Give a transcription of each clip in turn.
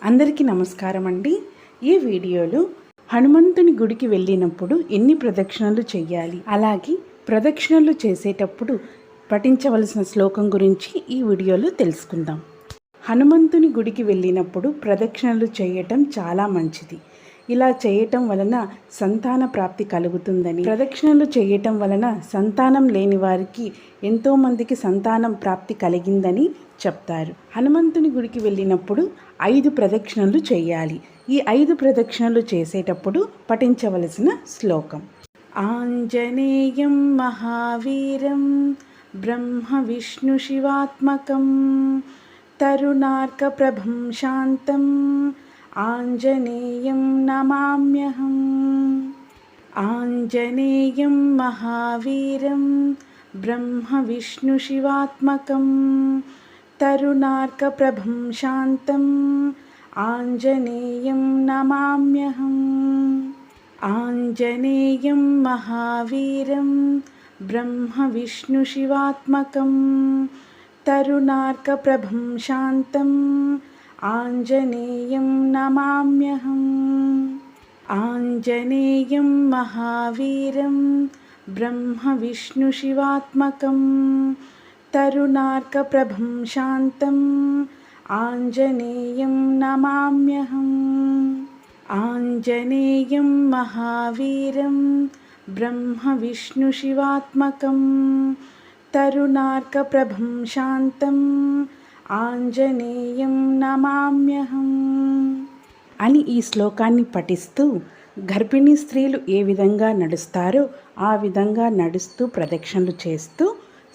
అందరికీ నమస్కారం అండి. ఈ వీడియోలో హనుమంతుని గుడికి వెళ్ళినప్పుడు ఎన్ని ప్రదక్షిణలు చేయాలి, అలాగే ప్రదక్షిణలు చేసేటప్పుడు పఠించవలసిన శ్లోకం గురించి ఈ వీడియోలో తెలుసుకుందాం. హనుమంతుని గుడికి వెళ్ళినప్పుడు ప్రదక్షిణలు చేయటం చాలా మంచిది. ఇలా చేయటం వలన సంతాన ప్రాప్తి కలుగుతుందని, ప్రదక్షిణలు చేయటం వలన సంతానం లేని వారికి ఎంతోమందికి సంతానం ప్రాప్తి కలిగిందని చెప్తారు. హనుమంతుని గుడికి వెళ్ళినప్పుడు 5 ప్రదక్షిణలు చేయాలి. ఈ 5 ప్రదక్షిణలు చేసేటప్పుడు పఠించవలసిన శ్లోకం: ఆంజనేయం మహావీరం బ్రహ్మ విష్ణు శివాత్మకం తరుణార్కప్రభం శాంతం ఆంజనేయం నమామ్యహం. ఆంజనేయం మహావీరం బ్రహ్మ విష్ణు శివాత్మకం తరుణార్కప్రభం శాంతం ఆంజనేయం నమామ్యహం. ఆంజనేయం మహావీరం బ్రహ్మ విష్ణు శివాత్మకం తరుణార్కప్రభం శాంతం ఆంజనేయం నమామ్యహం. ఆంజనేయం మహావీరం బ్రహ్మ విష్ణు శివాత్మకం తరుణార్కప్రభం శాంతం ఆంజనేయం నమామ్యహం. ఆంజనేయం మహావీరం బ్రహ్మ విష్ణు శివాత్మకం తరుణార్కప్రభం శాంతం ఆంజనేయం నమామ్యహం అని ఈ శ్లోకాన్ని పఠిస్తూ గర్భిణీ స్త్రీలు ఏ విధంగా నడుస్తారో ఆ విధంగా నడుస్తూ ప్రదక్షిణలు చేస్తూ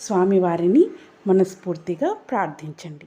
స్వామివారిని మనస్ఫూర్తిగా ప్రార్థించండి.